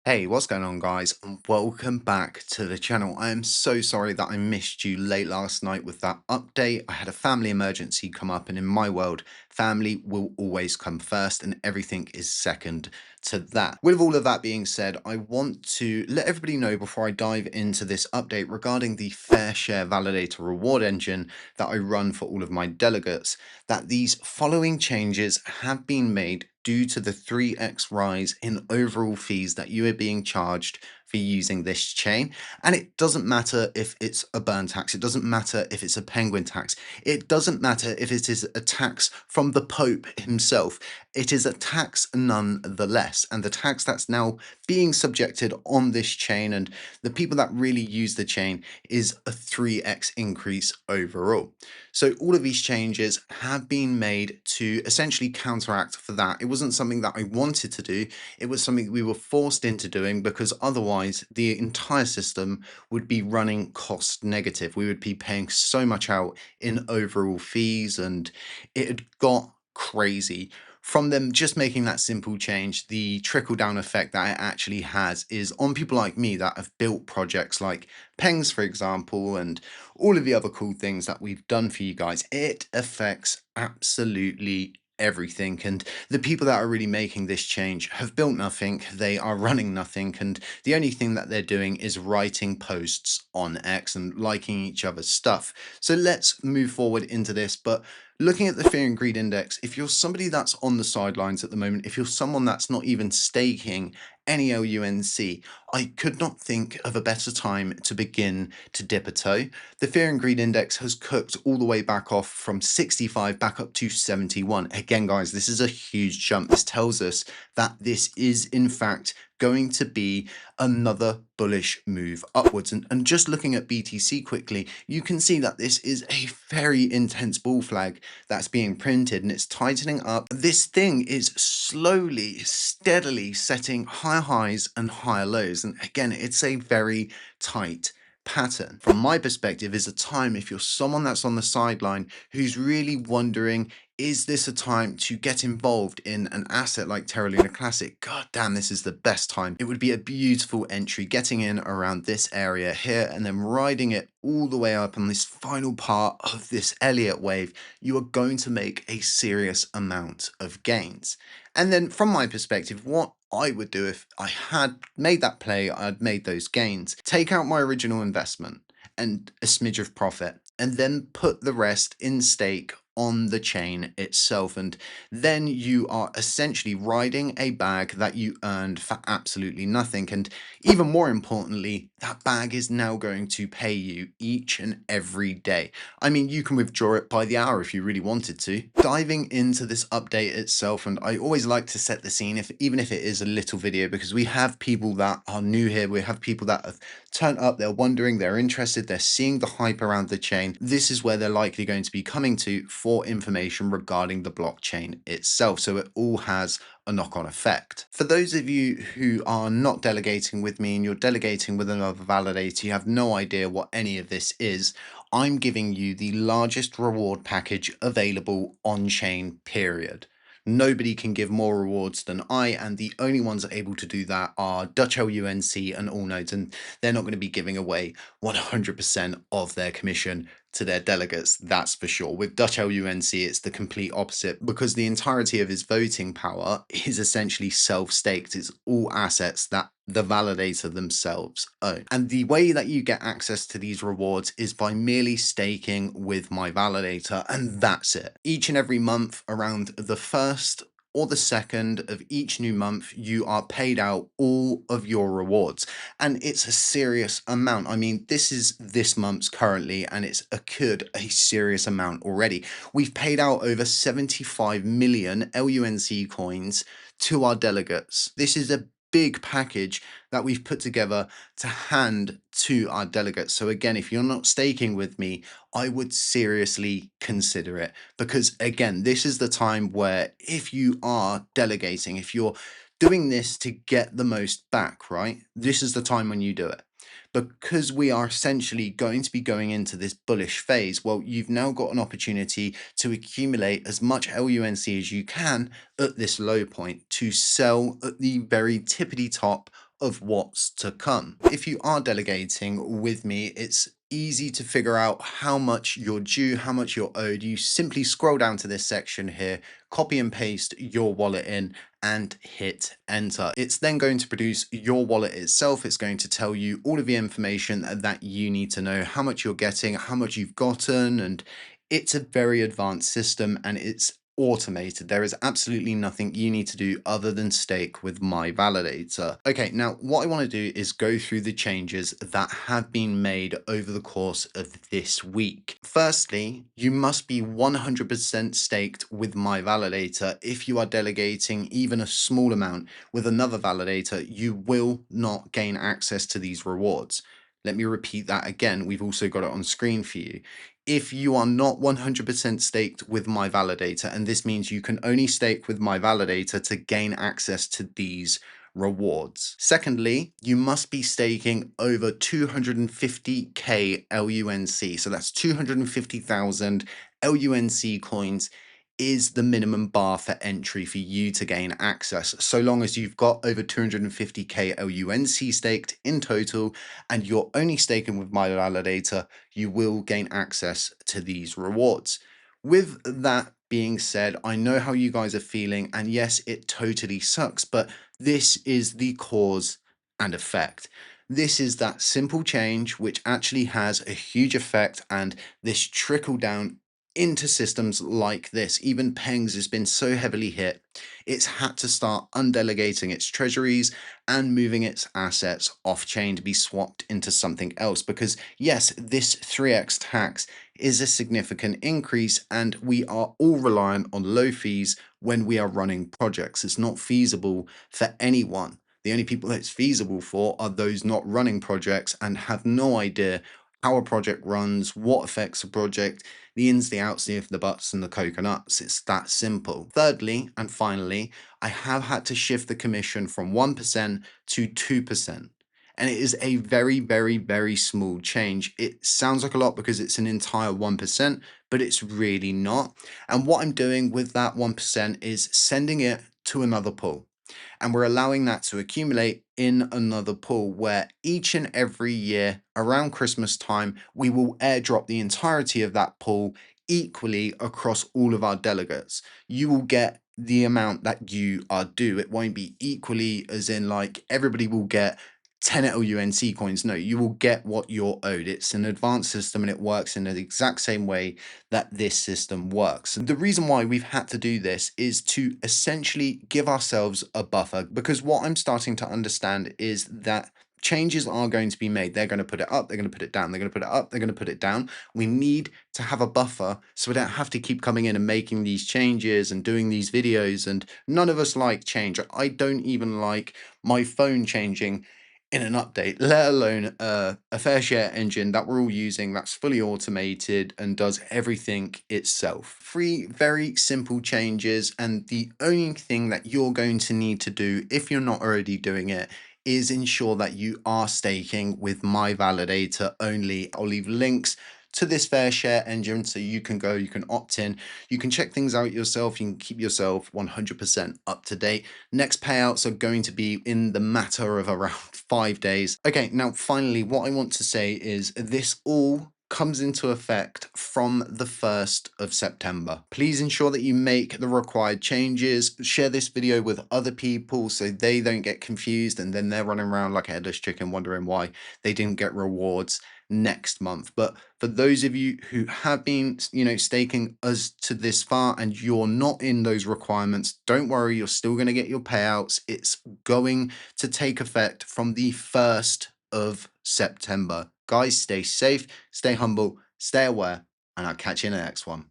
Hey, what's going on, guys? And welcome back to the channel. I am so sorry that I missed you late last night with that update. I had a family emergency come up, and in my world, family will always come first, and everything is second to that. With all of that being said, I want to let everybody know before I dive into this update regarding the Fair Share Validator reward engine that I run for all of my delegates, that these following changes have been made due to the 3x rise in overall fees that you are being charged for using this chain. And it doesn't matter if it's a burn tax, it doesn't matter if it's a penguin tax, it doesn't matter if it is a tax from the Pope himself. It is a tax nonetheless, and the tax that's now being subjected on this chain and the people that really use the chain is a 3x increase overall. So all of these changes have been made to essentially counteract for that. It wasn't something that I wanted to do. It was something we were forced into doing because otherwise the entire system would be running cost negative. We would be paying so much out in overall fees, and it had got crazy. From them just making that simple change, the trickle down effect that it actually has is on people like me that have built projects like Pengs, for example, and all of the other cool things that we've done for you guys. It affects absolutely everything, and the people that are really making this change have built nothing, they are running nothing, and the only thing that they're doing is writing posts on X and liking each other's stuff. So let's move forward into this. But looking at the fear and greed index, if you're somebody that's on the sidelines at the moment, if you're someone that's not even staking any LUNC, I could not think of a better time to begin to dip a toe. The fear and greed index has cooked all the way back off from 65 back up to 71. Again, guys, this is a huge jump. This tells us that this is in fact going to be another bullish move upwards. And just looking at BTC quickly, you can see that this is a very intense bull flag that's being printed, and it's tightening up. This thing is slowly, steadily setting higher highs and higher lows. And again, it's a very tight pattern. From my perspective, is a time if you're someone that's on the sideline who's really wondering, is this a time to get involved in an asset like Terra Classic? God damn, this is the best time. It would be a beautiful entry getting in around this area here and then riding it all the way up on this final part of this Elliott wave. You are going to make a serious amount of gains. And then from my perspective, what I would do if I had made that play, I'd made those gains, take out my original investment and a smidge of profit, and then put the rest in stake on the chain itself. And then you are essentially riding a bag that you earned for absolutely nothing. And even more importantly, that bag is now going to pay you each and every day. I mean, you can withdraw it by the hour if you really wanted to. Diving into this update itself, and I always like to set the scene, even if it is a little video, because we have people that are new here, we have people that have turned up, they're wondering, they're interested, they're seeing the hype around the chain. This is where they're likely going to be coming to for information regarding the blockchain itself. So it all has a knock-on effect. For those of you who are not delegating with me and you're delegating with another validator, you have no idea what any of this is, I'm giving you the largest reward package available on-chain, period. Nobody can give more rewards than I, and the only ones able to do that are Dutch LUNC and All Nodes, and they're not going to be giving away 100% of their commission to their delegates, that's for sure. With Dutch LUNC, it's the complete opposite, because the entirety of his voting power is essentially self-staked. It's all assets that the validator themselves own. And the way that you get access to these rewards is by merely staking with my validator, and that's it. Each and every month, around the first or the second of each new month, you are paid out all of your rewards, and it's a serious amount. I mean, this is this month's currently, and it's occurred a serious amount already. We've paid out over 75 million LUNC coins to our delegates. This is a big package that we've put together to hand to our delegates. So again, if you're not staking with me, I would seriously consider it, because again, this is the time where if you are delegating, if you're doing this to get the most back, right? This is the time when you do it. Because we are essentially going to be going into this bullish phase, well, you've now got an opportunity to accumulate as much LUNC as you can at this low point to sell at the very tippity top of what's to come. If you are delegating with me, it's easy to figure out how much you're due, how much you're owed. You simply scroll down to this section here, copy and paste your wallet in, and hit enter. It's then going to produce your wallet itself. It's going to tell you all of the information that you need to know, how much you're getting, how much you've gotten, and it's a very advanced system and it's automated. There is absolutely nothing you need to do other than stake with my validator. Okay, now what I want to do is go through the changes that have been made over the course of this week. Firstly, you must be 100% staked with my validator. If you are delegating even a small amount with another validator, you will not gain access to these rewards. Let me repeat that again. We've also got it on screen for you. If you are not 100% staked with my validator, and this means you can only stake with my validator to gain access to these rewards. Secondly, you must be staking over 250k LUNC. So that's 250,000 LUNC coins is the minimum bar for entry for you to gain access. So long as you've got over 250k LUNC staked in total and you're only staking with my validator, you will gain access to these rewards. With that being said, I know how you guys are feeling, and yes, it totally sucks, but this is the cause and effect. This is that simple change which actually has a huge effect, and this trickle down into systems like this. Even Pengs has been so heavily hit, it's had to start undelegating its treasuries and moving its assets off chain to be swapped into something else. Because yes, this 3x tax is a significant increase, and we are all reliant on low fees when we are running projects. It's not feasible for anyone. The only people that it's feasible for are those not running projects and have no idea how a project runs, what affects a project, the ins, the outs, the if, the buts, and the coconuts. It's that simple. Thirdly, and finally, I have had to shift the commission from 1% to 2%. And it is a very, very, very small change. It sounds like a lot because it's an entire 1%, but it's really not. And what I'm doing with that 1% is sending it to another pool. And we're allowing that to accumulate in another pool where each and every year around Christmas time, we will airdrop the entirety of that pool equally across all of our delegates. You will get the amount that you are due. It won't be equally as in like everybody will get 10 LUNC coins. No, you will get what you're owed. It's an advanced system and it works in the exact same way that this system works. The reason why we've had to do this is to essentially give ourselves a buffer, because what I'm starting to understand is that changes are going to be made. They're going to put it up, they're going to put it down, they're going to put it up, they're going to put it down. We need to have a buffer so we don't have to keep coming in and making these changes and doing these videos. And none of us like change. I don't even like my phone changing in an update, let alone a fair share engine that we're all using that's fully automated and does everything itself. Three very simple changes, and the only thing that you're going to need to do if you're not already doing it is ensure that you are staking with my validator only. I'll leave links to this fair share engine so you can go, you can opt in, you can check things out yourself, you can keep yourself 100% up to date. Next payouts are going to be in the matter of around 5 days. Okay, now finally, what I want to say is this all comes into effect from the 1st of September. Please ensure that you make the required changes, share this video with other people so they don't get confused and then they're running around like a headless chicken wondering why they didn't get rewards next month. But for those of you who have been, staking us to this far and you're not in those requirements, don't worry, you're still going to get your payouts. It's going to take effect from the 1st of September. Guys, stay safe, stay humble, stay aware, and I'll catch you in the next one.